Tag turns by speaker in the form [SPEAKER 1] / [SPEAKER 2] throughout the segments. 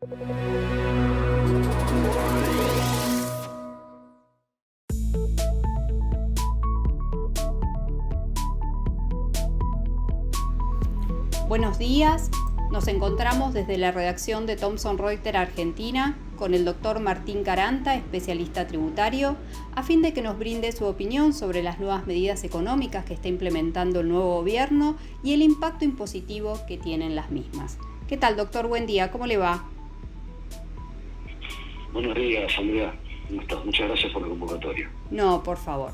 [SPEAKER 1] Buenos días, nos encontramos desde la redacción de Thomson Reuters Argentina con el doctor Martín Caranta, especialista tributario, a fin de que nos brinde su opinión sobre las nuevas medidas económicas que está implementando el nuevo gobierno y el impacto impositivo que tienen las mismas. ¿Qué tal, doctor? Buen día, ¿cómo le va?
[SPEAKER 2] Buenos días, Andrea. ¿Cómo estás? Muchas gracias por la convocatoria.
[SPEAKER 1] No, por favor.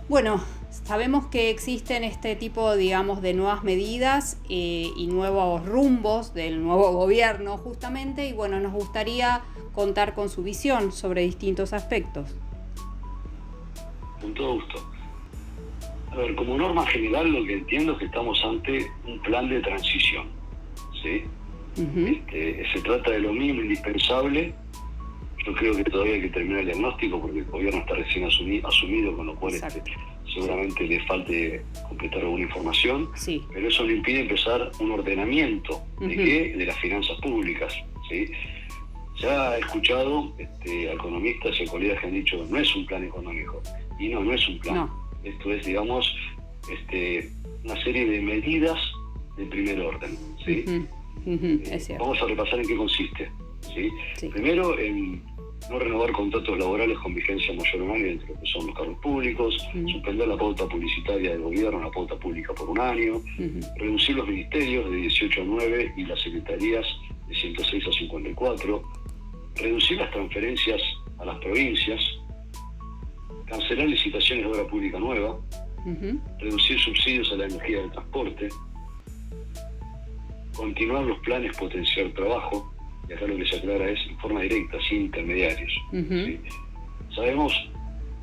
[SPEAKER 1] Bueno, sabemos que existen este tipo, digamos, de nuevas medidas y nuevos rumbos del nuevo gobierno, justamente, y bueno, nos gustaría contar con su visión sobre distintos aspectos.
[SPEAKER 2] Con todo gusto. A ver, como norma general, lo que entiendo es que estamos ante un plan de transición, ¿sí? Se trata de lo mínimo indispensable. Yo creo que todavía hay que terminar el diagnóstico porque el gobierno está recién asumido, con lo cual seguramente le falte completar alguna información, pero eso no impide empezar un ordenamiento de las finanzas públicas, ¿sí? Ya he escuchado a economistas y a colegas que han dicho no es un plan económico, y no es un plan. No. Esto es, digamos, una serie de medidas de primer orden, ¿sí? Vamos a repasar en qué consiste, ¿sí? Primero, en no renovar contratos laborales con vigencia mayor a un año entre lo que son los cargos públicos, suspender la pauta publicitaria del gobierno, la pauta pública por un año, reducir los ministerios de 18 a 9 y las secretarías de 106 a 54, reducir las transferencias a las provincias, cancelar licitaciones de obra pública nueva, reducir subsidios a la energía del transporte, continuar los planes potenciar trabajo. Y acá lo que se aclara es en forma directa, sin intermediarios. ¿Sí? Sabemos,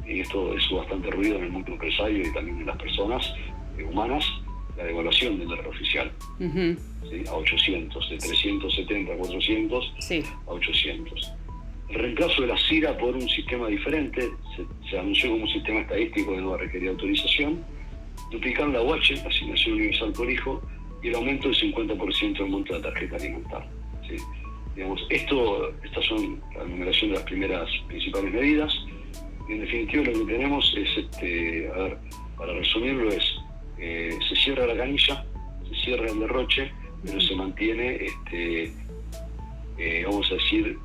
[SPEAKER 2] y esto es bastante ruido en el mundo empresario y también en las personas humanas, la devaluación del dólar oficial, ¿sí? A 800, de 370 a 400 a 800. El reemplazo de la CIRA por un sistema diferente, se anunció como un sistema estadístico que no va a requerir autorización, duplicar la UH, la asignación universal por hijo, y el aumento del 50% del monto de la tarjeta alimentar. ¿Sí? Digamos, estas son la enumeración de las primeras principales medidas. Y en definitiva lo que tenemos es, para resumirlo se cierra la canilla, se cierra el derroche, pero se mantiene, vamos a decir,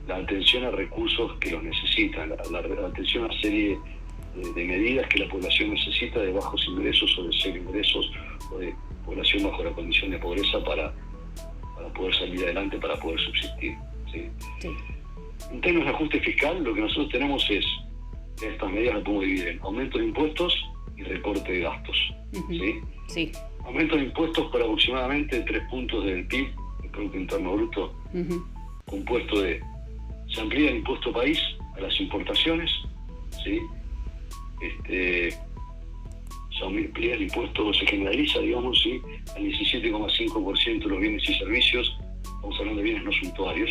[SPEAKER 2] la atención a recursos que los necesitan, la atención a una serie de medidas que la población necesita de bajos ingresos o de cero ingresos o de población bajo la condición de pobreza para poder salir adelante, para poder subsistir, ¿sí? En términos de ajuste fiscal, lo que nosotros tenemos es, estas medidas las podemos dividir en aumento de impuestos y recorte de gastos, ¿sí? Aumento de impuestos por aproximadamente 3 puntos del PIB, el Producto Interno Bruto, compuesto de, se amplía el impuesto país a las importaciones, ¿sí? Se amplía el impuesto, se generaliza, digamos, ¿sí? Al 17,5% de los bienes y servicios, estamos hablando de bienes no suntuarios,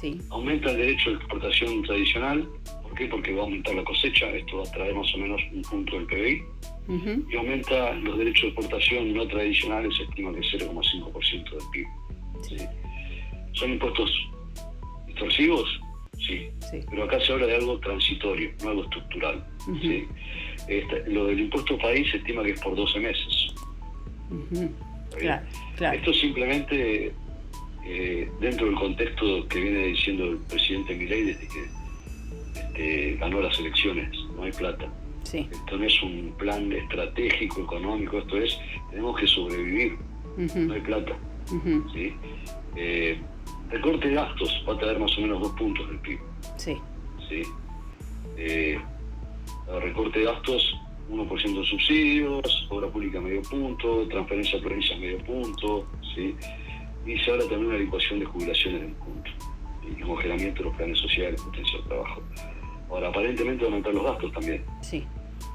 [SPEAKER 2] ¿sí? Aumenta el derecho de exportación tradicional, ¿por qué? Porque va a aumentar la cosecha, esto va a traer más o menos un punto del PBI, y aumenta los derechos de exportación no tradicionales, se estima que 0,5% del PIB, ¿sí? ¿Son impuestos distorsivos? Sí, pero acá se habla de algo transitorio, no algo estructural, ¿sí? Lo del impuesto país se estima que es por 12 meses.
[SPEAKER 1] Claro.
[SPEAKER 2] Esto simplemente dentro del contexto que viene diciendo el presidente Milei desde que ganó las elecciones, no hay plata. Esto no es un plan estratégico, económico, esto es, tenemos que sobrevivir, no hay plata. ¿Sí? Recorte de gastos va a traer más o menos 2 puntos del PIB. Recorte de gastos, 1% de subsidios, obra pública medio punto, transferencia a provincias medio punto, ¿sí? Y se habla también de una licuación de jubilaciones de un punto, y congelamiento de los planes sociales, potencia de trabajo. Ahora, aparentemente van a aumentar los gastos también.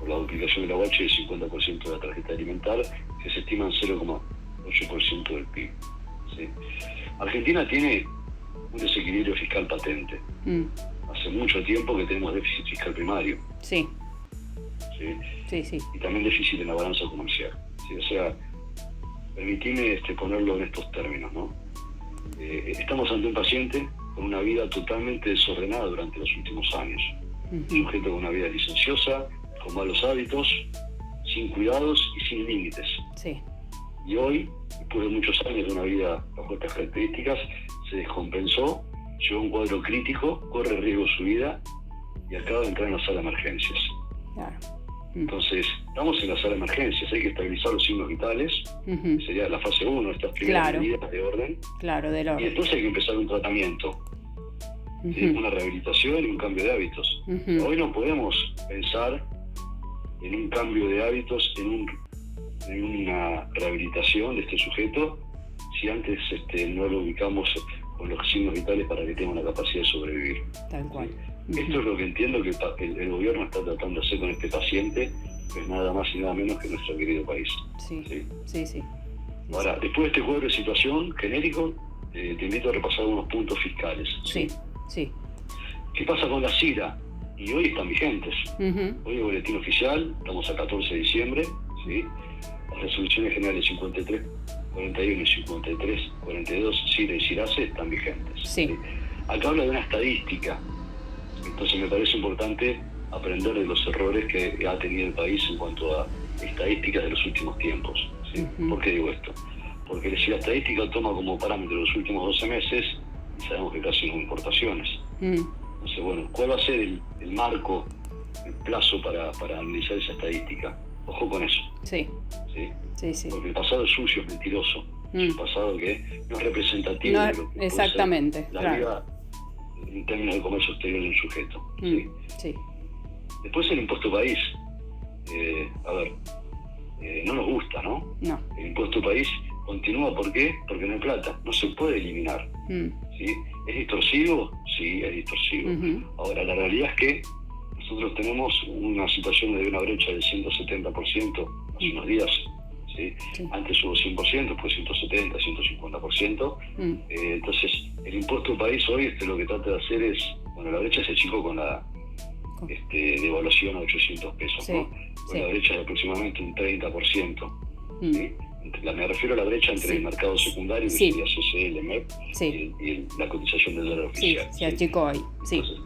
[SPEAKER 2] Por la duplicación de la UH del 50% de la tarjeta alimentar, que se estima en 0,8% del PIB. ¿Sí? Argentina tiene un desequilibrio fiscal patente. Hace mucho tiempo que tenemos déficit fiscal primario. Y también déficit en la balanza comercial. ¿Sí? O sea, permitime ponerlo en estos términos, ¿no? Estamos ante un paciente con una vida totalmente desordenada durante los últimos años. Un sujeto con una vida licenciosa, con malos hábitos, sin cuidados y sin límites.
[SPEAKER 1] Sí.
[SPEAKER 2] Y hoy, después de muchos años de una vida bajo estas características, se descompensó, llegó a un cuadro crítico, corre riesgo su vida y acaba de entrar en la sala de emergencias.
[SPEAKER 1] Claro.
[SPEAKER 2] Entonces, estamos en la sala de emergencias, hay que estabilizar los signos vitales, que sería la fase 1, estas primeras medidas de orden.
[SPEAKER 1] Claro, del orden.
[SPEAKER 2] Y después hay que empezar un tratamiento, ¿sí? Una rehabilitación y un cambio de hábitos. Hoy no podemos pensar en un cambio de hábitos, en una rehabilitación de este sujeto, si antes no lo ubicamos con los signos vitales para que tenga una capacidad de sobrevivir.
[SPEAKER 1] Tal cual.
[SPEAKER 2] Esto es lo que entiendo que el gobierno está tratando de hacer con este paciente, que es nada más y nada menos que nuestro querido país.
[SPEAKER 1] Sí.
[SPEAKER 2] Ahora, después de este cuadro de situación genérico, te invito a repasar unos puntos fiscales.
[SPEAKER 1] Sí.
[SPEAKER 2] ¿Qué pasa con la CIRA? Y hoy están vigentes. Hoy el boletín oficial, estamos a 14 de diciembre, ¿sí? Las resoluciones generales 53, 41 y 53, 42, CIRA y CIRASE están vigentes.
[SPEAKER 1] Sí.
[SPEAKER 2] Acá habla de una estadística. Entonces me parece importante aprender de los errores que ha tenido el país en cuanto a estadísticas de los últimos tiempos. ¿Sí? ¿Por qué digo esto? Porque si la estadística toma como parámetro los últimos 12 meses, sabemos que casi no hubo importaciones. Entonces, bueno, ¿cuál va a ser el marco, el plazo para analizar esa estadística? Ojo con eso.
[SPEAKER 1] Sí.
[SPEAKER 2] Porque el pasado es sucio, es mentiroso. Es un pasado que no es representativo de lo que
[SPEAKER 1] exactamente,
[SPEAKER 2] puede ser la vida en términos de comercio exterior de un sujeto.
[SPEAKER 1] Sí.
[SPEAKER 2] Después el impuesto país. No nos gusta, ¿no?
[SPEAKER 1] No.
[SPEAKER 2] El impuesto país continúa, ¿por qué? Porque no hay plata, no se puede eliminar. ¿Sí? ¿Es distorsivo? Sí, es distorsivo. Ahora, la realidad es que nosotros tenemos una situación de una brecha del 170% hace unos días. ¿Sí? Antes hubo 100%, después 170, 150%. Entonces, el impuesto país hoy lo que trata de hacer es, la brecha se achicó con la devaluación a 800 pesos, ¿no? La brecha es aproximadamente un 30%. ¿Sí? Me refiero a la brecha entre el mercado secundario, que sería CCL, MEP, y la cotización del dólar oficial.
[SPEAKER 1] Se achicó ahí.
[SPEAKER 2] Entonces,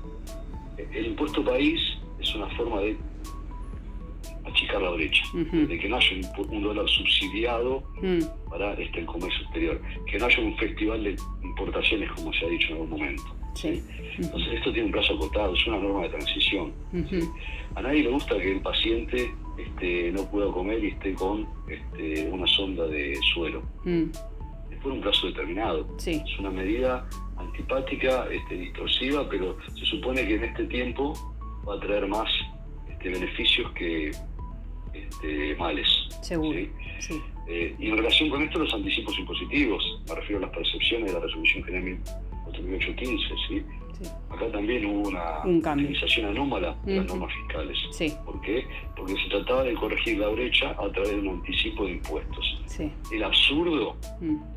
[SPEAKER 2] el impuesto país es una forma de achicar la brecha, de que no haya un dólar subsidiado para el comercio exterior, que no haya un festival de importaciones como se ha dicho en algún momento. Entonces esto tiene un plazo acotado, es una norma de transición. A nadie le gusta que el paciente no pueda comer y esté con una sonda de suelo. Es por un plazo determinado. Es una medida antipática, distorsiva, pero se supone que en este tiempo va a traer más beneficios que males.
[SPEAKER 1] Seguro.
[SPEAKER 2] Y en relación con esto, los anticipos impositivos, me refiero a las percepciones de la resolución general 4815, ¿sí? Acá también hubo una utilización anómala de las normas fiscales. ¿Por qué? Porque se trataba de corregir la brecha a través de un anticipo de impuestos. El absurdo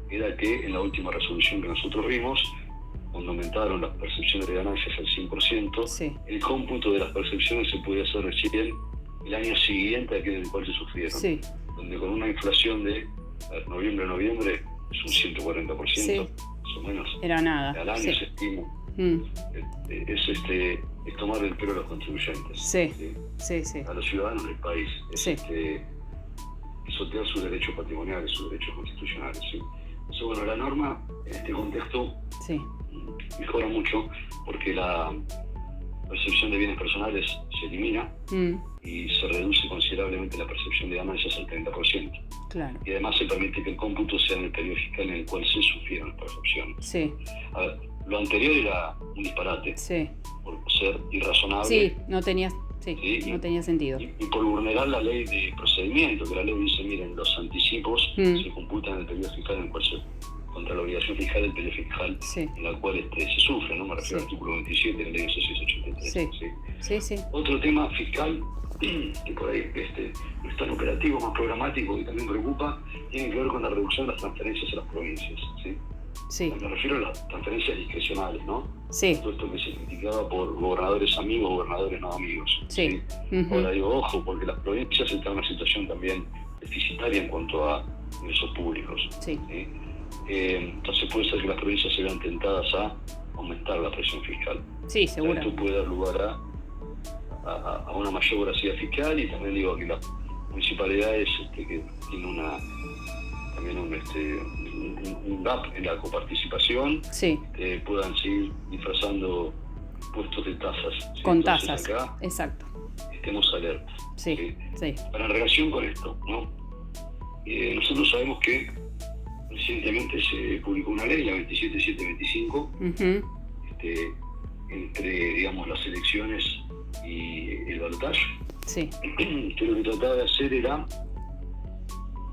[SPEAKER 2] era que en la última resolución que nosotros vimos, cuando aumentaron las percepciones de ganancias al 100%, el cómputo de las percepciones se podía hacer recién el año siguiente a aquel en el cual se sufrieron. Donde con una inflación de noviembre es un 140%, más o menos.
[SPEAKER 1] Era nada.
[SPEAKER 2] Al año se estima. Es tomar el pelo a los contribuyentes. A los ciudadanos del país. Es pisotear sus derechos patrimoniales, sus derechos constitucionales. Entonces, la norma en este contexto mejora mucho porque la percepción de bienes personales se elimina y se reduce considerablemente la percepción de ganancias al 30%. Y además se permite que el cómputo sea en el periodo fiscal en el cual se sufrieron las percepciones. A ver, lo anterior era un disparate, por ser irrazonable.
[SPEAKER 1] No tenía sentido.
[SPEAKER 2] Y por vulnerar la ley de procedimiento, que la ley dice, miren, los anticipos se computan en el periodo fiscal en el cual contra la obligación fiscal del periodo fiscal en la cual se sufre, ¿no? Me refiero al artículo 27 de la ley 1683. Otro tema fiscal que por ahí no es tan operativo, más programático, y también preocupa, tiene que ver con la reducción de las transferencias a las provincias. Me refiero a las transferencias discrecionales, ¿no? Todo esto que se criticaba por gobernadores amigos, gobernadores no amigos. Ahora digo, ojo, porque las provincias están en una situación también deficitaria en cuanto a ingresos públicos. Entonces puede ser que las provincias se vean tentadas a aumentar la presión fiscal.
[SPEAKER 1] Sí, seguro.
[SPEAKER 2] Esto puede dar lugar a una mayor voracidad fiscal, y también digo que las municipalidades que tienen también un gap en la coparticipación,
[SPEAKER 1] sí,
[SPEAKER 2] puedan seguir disfrazando puestos de tasas. ¿Sí?
[SPEAKER 1] Con
[SPEAKER 2] Entonces,
[SPEAKER 1] tasas,
[SPEAKER 2] acá
[SPEAKER 1] exacto.
[SPEAKER 2] estemos alertas.
[SPEAKER 1] Sí,
[SPEAKER 2] ¿Sí?
[SPEAKER 1] sí.
[SPEAKER 2] Para en relación con esto, ¿no? Nosotros sabemos que recientemente se publicó una ley, la 27725, entre, digamos, las elecciones y el balotaje,
[SPEAKER 1] sí,
[SPEAKER 2] que lo que trataba de hacer era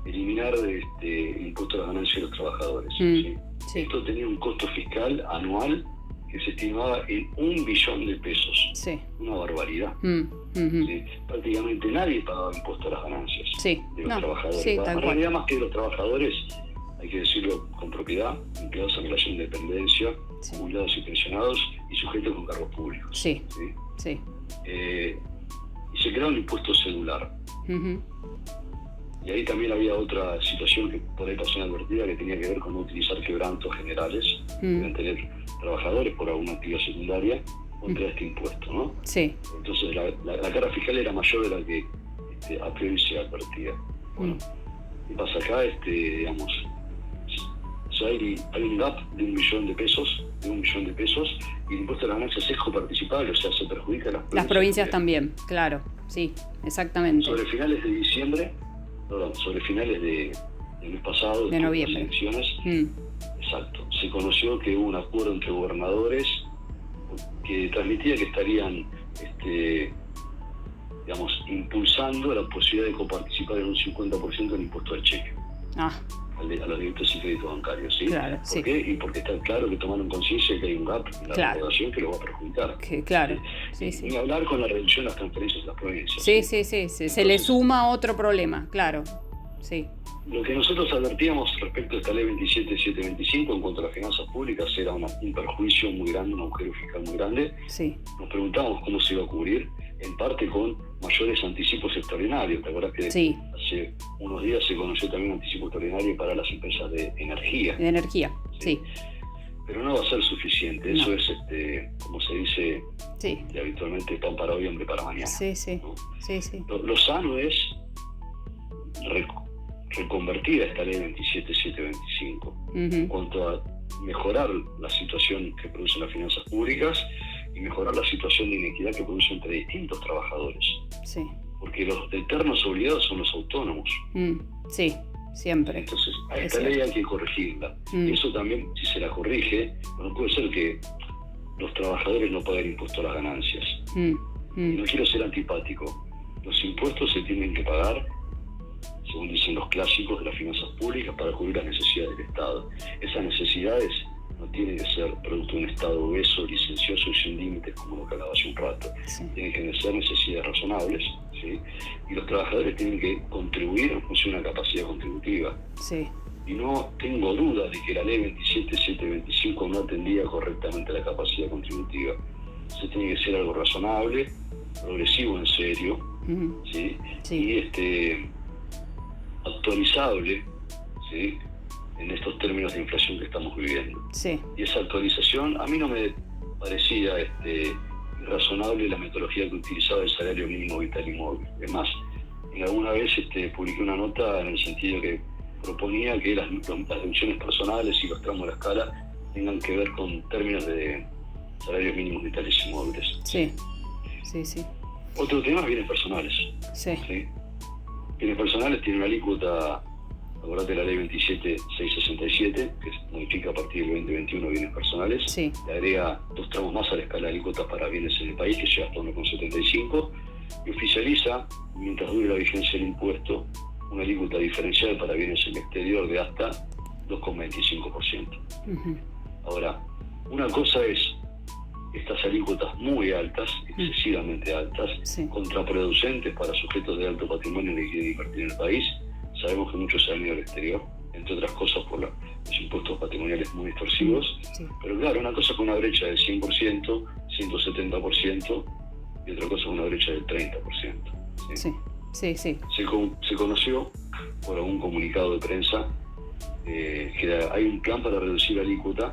[SPEAKER 2] eliminar el impuesto a las ganancias de los trabajadores. ¿Sí?
[SPEAKER 1] Sí.
[SPEAKER 2] Esto tenía un costo fiscal anual que se estimaba en $1 billón.
[SPEAKER 1] Sí.
[SPEAKER 2] Una barbaridad. ¿Sí? Prácticamente nadie pagaba impuesto a las ganancias de los trabajadores.
[SPEAKER 1] Sí,
[SPEAKER 2] En realidad, más que de los trabajadores, hay que decirlo con propiedad, empleados en relación de dependencia, jubilados y pensionados, y sujetos con cargos públicos.
[SPEAKER 1] Sí.
[SPEAKER 2] ¿Sí? Y se creó un impuesto celular. Y ahí también había otra situación que por ahí pasó inadvertida, que tenía que ver con no utilizar quebrantos generales, deben tener trabajadores por alguna actividad secundaria contra este impuesto, ¿no?
[SPEAKER 1] Sí.
[SPEAKER 2] Entonces la carga fiscal era mayor de la que a priori se advertía. Bueno, ¿qué pasa acá? Digamos, hay un gap de $1 billón, y el impuesto a las ganancias es coparticipable, o sea, se perjudica a las provincias.
[SPEAKER 1] Las provincias también, claro, sí, exactamente.
[SPEAKER 2] Sobre finales de del mes pasado,
[SPEAKER 1] de noviembre,
[SPEAKER 2] las elecciones, exacto, se conoció que hubo un acuerdo entre gobernadores que transmitía que estarían digamos, impulsando la posibilidad de coparticipar en un 50% del impuesto al cheque. A los débito y crédito bancarios, ¿sí?
[SPEAKER 1] Claro,
[SPEAKER 2] ¿Por qué? Y porque está claro que tomaron conciencia de que hay un gap en la recaudación que lo va a perjudicar.
[SPEAKER 1] Claro,
[SPEAKER 2] sí. Ni hablar con la reducción de las transferencias de las provincias.
[SPEAKER 1] Sí. Se le suma otro problema, claro. Sí.
[SPEAKER 2] Lo que nosotros advertíamos respecto a esta ley 27725 en cuanto a las finanzas públicas era un perjuicio muy grande, un agujero fiscal muy grande.
[SPEAKER 1] Sí.
[SPEAKER 2] Nos preguntábamos cómo se iba a cubrir, en parte con mayores anticipos extraordinarios. ¿Te acuerdas que hace unos días se conoció también un anticipo extraordinario para las empresas de energía?
[SPEAKER 1] De energía, sí.
[SPEAKER 2] Pero no va a ser suficiente.
[SPEAKER 1] No.
[SPEAKER 2] Eso es, como se dice habitualmente, pan para hoy, hambre para mañana. ¿No?
[SPEAKER 1] Sí.
[SPEAKER 2] Lo sano es reconvertir a esta ley 27725 en cuanto a mejorar la situación que producen las finanzas públicas y mejorar la situación de inequidad que produce entre distintos trabajadores.
[SPEAKER 1] Sí.
[SPEAKER 2] Porque los eternos obligados son los autónomos.
[SPEAKER 1] Sí, siempre.
[SPEAKER 2] Entonces, a esta ley hay que corregirla. Y eso también, si se la corrige, no puede ser que los trabajadores no paguen impuesto a las ganancias. Y no quiero ser antipático. Los impuestos se tienen que pagar, según dicen los clásicos de las finanzas públicas, para cubrir las necesidades del Estado. Esas necesidades no tienen que ser producto de un Estado obeso, licencioso y sin límites, como lo que hablaba hace un rato. Tienen que ser necesidades razonables, ¿sí? Y los trabajadores tienen que contribuir en función de una capacidad contributiva. Y no tengo duda de que la ley 27725 no atendía correctamente a la capacidad contributiva. Se tiene que ser algo razonable, progresivo en serio, ¿sí? Y actualizable, ¿sí?, en estos términos de inflación que estamos viviendo. Y esa actualización, a mí no me parecía razonable la metodología que utilizaba el salario mínimo vital y móvil. Es más, alguna vez publiqué una nota en el sentido que proponía que las deducciones personales y los tramos de la escala tengan que ver con términos de salarios mínimos vitales y móviles.
[SPEAKER 1] Sí.
[SPEAKER 2] Otro tema es bienes personales. ¿Sí? Bienes personales tienen una alícuota, acordate la ley 27667, que modifica a partir del 2021 bienes personales. Le agrega 2 tramos más a la escala de alícuotas para bienes en el país, que llega hasta 1,75, y oficializa, mientras dure la vigencia del impuesto, una alícuota diferencial para bienes en el exterior de hasta 2,25%. Ahora, una cosa es estas alícuotas muy altas, excesivamente altas, contraproducentes para sujetos de alto patrimonio que quieren invertir en el país. Sabemos que muchos se han ido al exterior, entre otras cosas por los impuestos patrimoniales muy distorsivos. Pero claro, una cosa con una brecha del 100%, 170%, y otra cosa con una brecha del 30%. Se conoció por algún comunicado de prensa que hay un plan para reducir la alícuota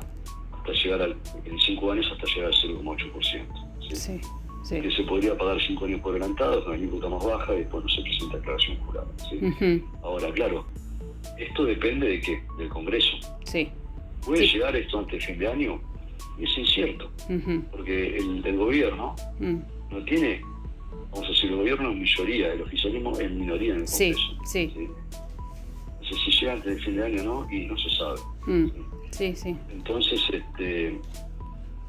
[SPEAKER 2] hasta llegar en 5 años hasta llegar al 0,8%. ¿Sí?
[SPEAKER 1] Sí.
[SPEAKER 2] Que se podría pagar 5 años por adelantado, con una alícuota más baja y después no se presenta declaración jurada. ¿Sí? Ahora, claro, esto depende de qué, del Congreso.
[SPEAKER 1] Sí.
[SPEAKER 2] ¿Puede llegar esto antes de fin de año? Es incierto, porque el gobierno no tiene, vamos a decir, el gobierno es mayoría, el oficialismo es minoría en el Congreso.
[SPEAKER 1] Sí.
[SPEAKER 2] Entonces, si llega antes del fin de año no, y no se sabe.
[SPEAKER 1] Sí.
[SPEAKER 2] Entonces,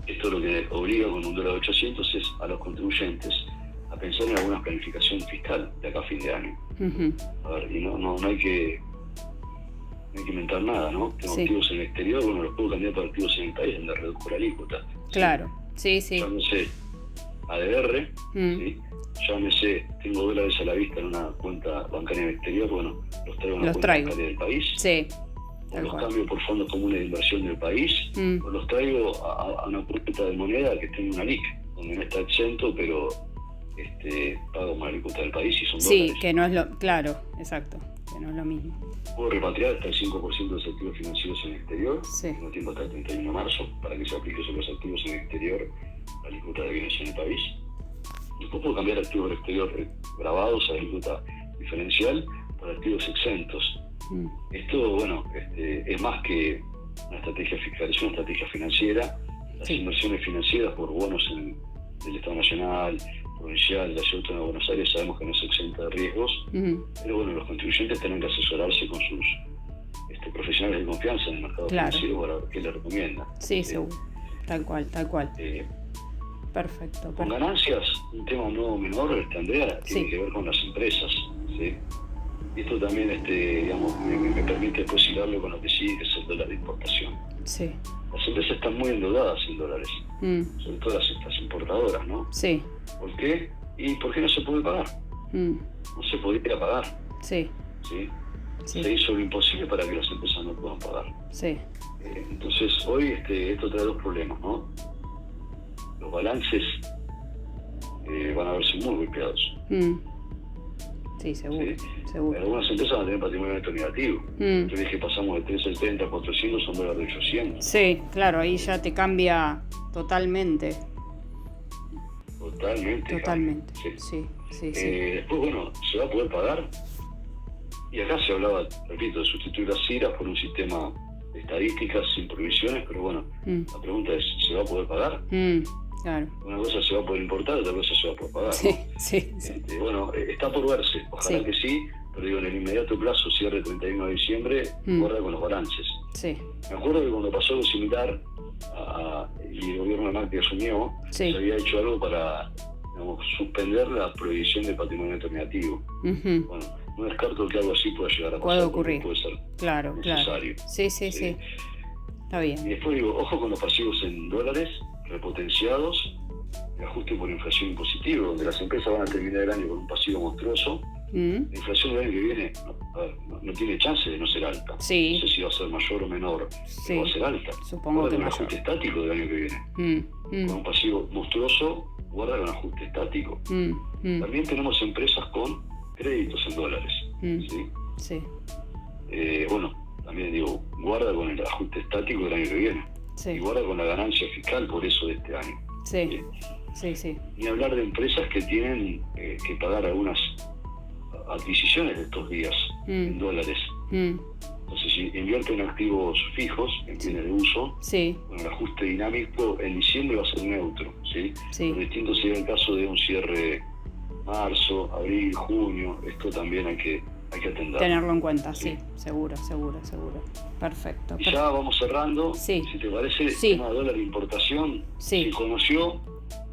[SPEAKER 2] esto lo que obliga con un dólar 800 es a los contribuyentes a pensar en alguna planificación fiscal de acá a fin de año. A ver, y no hay que inventar nada, ¿no? Tengo activos en el exterior, bueno, los puedo cambiar por activos en el país donde reduzco la alícuota.
[SPEAKER 1] Claro, sí.
[SPEAKER 2] Llámese ADR, ¿sí? Llámese, tengo dólares a la vista en una cuenta bancaria en el exterior, bueno, los traigo en una cuenta bancaria del país.
[SPEAKER 1] Sí.
[SPEAKER 2] O los cambio por fondos comunes de inversión del país, o los traigo a una cuenta de moneda que esté en una LIC, donde no está exento, pero pago una alícuota del país y son dólares.
[SPEAKER 1] Sí, que no es lo... Claro, exacto, que no es lo mismo.
[SPEAKER 2] Puedo repatriar hasta el 5% de los activos financieros en el exterior, tengo tiempo hasta el 31 de marzo para que se aplique sobre los activos en el exterior la alícuota de bienes en el país. Después puedo cambiar activos del exterior grabados a alícuota diferencial por activos exentos. Esto, bueno, es más que una estrategia fiscal, es una estrategia financiera. Las inversiones financieras por bonos del Estado Nacional, provincial, la Ciudad Autónoma de Buenos Aires, sabemos que no se exenta de riesgos, pero bueno, los contribuyentes tienen que asesorarse con sus profesionales de confianza en el mercado financiero para ver qué les recomienda.
[SPEAKER 1] Sí, seguro. Tal cual. Perfecto.
[SPEAKER 2] Con ganancias, un tema no menor, Andrea, tiene que ver con las empresas. ¿Sí? Y esto también digamos, me permite después hilarlo con lo que sigue, que es el dólar de importación.
[SPEAKER 1] Sí.
[SPEAKER 2] Las empresas están muy endeudadas en dólares, sobre todo las importadoras, ¿no?
[SPEAKER 1] Sí.
[SPEAKER 2] ¿Por qué? ¿Y por qué no se puede pagar? No se podría pagar.
[SPEAKER 1] Sí.
[SPEAKER 2] Se hizo lo imposible para que las empresas no puedan pagar.
[SPEAKER 1] Sí.
[SPEAKER 2] Entonces, hoy esto trae dos problemas, ¿no? Los balances van a verse muy golpeados.
[SPEAKER 1] Sí, seguro.
[SPEAKER 2] Algunas empresas van a tener patrimonio neto negativo. Yo dije, pasamos de 370 a 400 a un dólar de 800.
[SPEAKER 1] Sí, claro, ahí ya te cambia totalmente.
[SPEAKER 2] Totalmente.
[SPEAKER 1] Sí.
[SPEAKER 2] Después, bueno, ¿se va a poder pagar? Y acá se hablaba, repito, de sustituir las CIRAs por un sistema de estadísticas sin provisiones, pero bueno, la pregunta es, ¿se va a poder pagar?
[SPEAKER 1] Claro.
[SPEAKER 2] Una cosa se va a poder importar, otra cosa se va a poder pagar.
[SPEAKER 1] Sí.
[SPEAKER 2] Bueno, está por verse, ojalá que sí, pero digo, en el inmediato plazo, cierre 31 de diciembre, guarda con los balances.
[SPEAKER 1] Sí.
[SPEAKER 2] Me acuerdo que cuando pasó lo similar y el gobierno de Macri asumió, se había hecho algo para, digamos, suspender la prohibición de patrimonio neto negativo. Bueno, no descarto que algo así pueda llegar a pasar.
[SPEAKER 1] Puede ocurrir.
[SPEAKER 2] Puede ser
[SPEAKER 1] claro.
[SPEAKER 2] necesario.
[SPEAKER 1] Sí. Está bien.
[SPEAKER 2] Y después digo, ojo con los pasivos en dólares repotenciados, el ajuste por inflación impositiva, donde las empresas van a terminar el año con un pasivo monstruoso. La inflación del año que viene no tiene chance de no ser alta.
[SPEAKER 1] Sí.
[SPEAKER 2] No sé si va a ser mayor o menor, pero va a ser alta.
[SPEAKER 1] Supongo que
[SPEAKER 2] con
[SPEAKER 1] mayor.
[SPEAKER 2] Un ajuste estático del año que viene. Con un pasivo monstruoso, guarda con ajuste estático. También tenemos empresas con créditos en dólares.
[SPEAKER 1] Sí.
[SPEAKER 2] Bueno, también digo, guarda con el ajuste estático del año que viene. Y guarda con la ganancia fiscal por eso de este año.
[SPEAKER 1] Sí.
[SPEAKER 2] Ni hablar de empresas que tienen que pagar algunas adquisiciones de estos días en dólares. Entonces, si invierten en activos fijos, en bienes de uso, bueno, el ajuste dinámico en diciembre va a ser neutro. Lo distinto sería el caso de un cierre marzo, abril, junio. Esto también hay que atender.
[SPEAKER 1] Tenerlo en cuenta, seguro. Perfecto.
[SPEAKER 2] Y ya vamos cerrando. Si te parece, el tema de dólar de importación, se conoció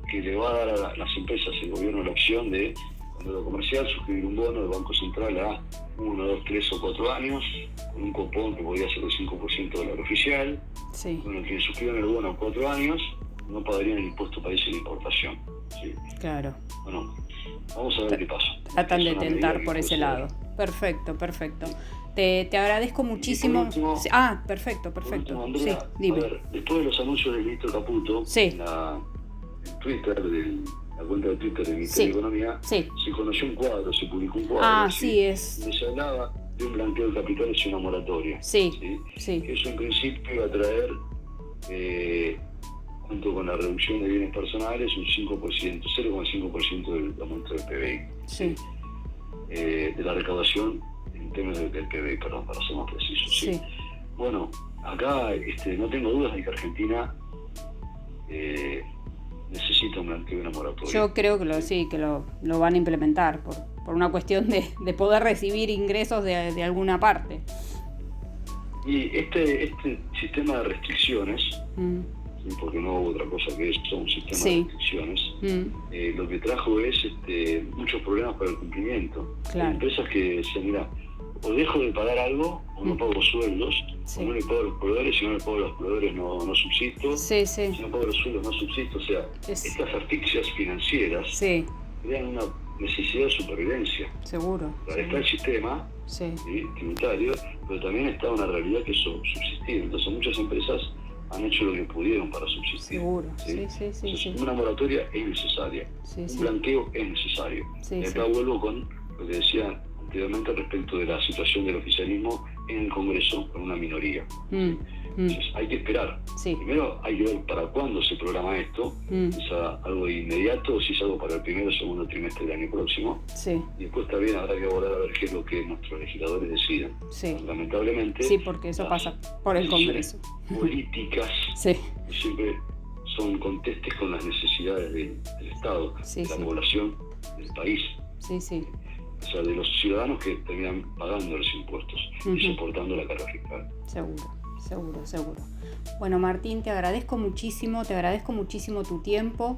[SPEAKER 2] que le va a dar a las empresas el gobierno la opción de, cuando lo comercial, suscribir un bono del Banco Central a 1, 2, 3 o 4 años, con un cupón que podría ser del 5% dólar oficial. Bueno, quienes suscriban el bono a 4 años no pagarían el impuesto país en importación.
[SPEAKER 1] Claro.
[SPEAKER 2] Bueno, vamos a ver qué pasa.
[SPEAKER 1] Tratan de tentar por ese lado. Perfecto. Te agradezco muchísimo.
[SPEAKER 2] Último,
[SPEAKER 1] perfecto.
[SPEAKER 2] Último, Andrea,
[SPEAKER 1] Dime.
[SPEAKER 2] A ver, después de los anuncios del ministro Caputo, en Twitter, la cuenta de Twitter del Ministerio de Economía, se conoció un cuadro, se publicó un cuadro.
[SPEAKER 1] Así es.
[SPEAKER 2] Donde se hablaba de un blanqueo de capitales y una moratoria.
[SPEAKER 1] Sí.
[SPEAKER 2] Eso en principio iba a traer, junto con la reducción de bienes personales, un 5%, 0,5% del aumento del PBI.
[SPEAKER 1] Sí.
[SPEAKER 2] De la recaudación en términos del PBI, perdón, para ser más preciso. ¿sí? Bueno, acá no tengo dudas de que Argentina necesita un blanqueo y una moratoria.
[SPEAKER 1] Yo creo que lo van a implementar por una cuestión de poder recibir ingresos de alguna parte.
[SPEAKER 2] Y este sistema de restricciones, porque no hubo otra cosa que eso, un sistema de restricciones, lo que trajo es muchos problemas para el cumplimiento.
[SPEAKER 1] Claro.
[SPEAKER 2] Hay empresas que decían, mira, o dejo de pagar algo, o no pago sueldos, o no le pago a los proveedores, si no le pago a los proveedores no subsisto, si no pago los sueldos no subsisto. O sea, estas asfixias financieras crean una necesidad de supervivencia.
[SPEAKER 1] Seguro.
[SPEAKER 2] Está el sistema tributario, pero también está una realidad que es subsistir. Entonces muchas empresas han hecho lo que pudieron para subsistir.
[SPEAKER 1] Seguro.
[SPEAKER 2] Una moratoria es necesaria, un blanqueo es necesario. Y acá vuelvo con lo que decía anteriormente respecto de la situación del oficialismo en el Congreso con una minoría. Entonces hay que esperar. Primero hay que ver para cuándo se programa esto, si es algo inmediato o si es algo para el primero o segundo trimestre del año próximo. Y después también habrá que abordar a ver qué es lo que nuestros legisladores deciden. Lamentablemente.
[SPEAKER 1] Sí, porque eso pasa por el Congreso.
[SPEAKER 2] Políticas que siempre son contestes con las necesidades del Estado, de la población, del país. O sea, de los ciudadanos que terminan pagando los impuestos y soportando la carga fiscal.
[SPEAKER 1] Seguro. Bueno, Martín, te agradezco muchísimo tu tiempo.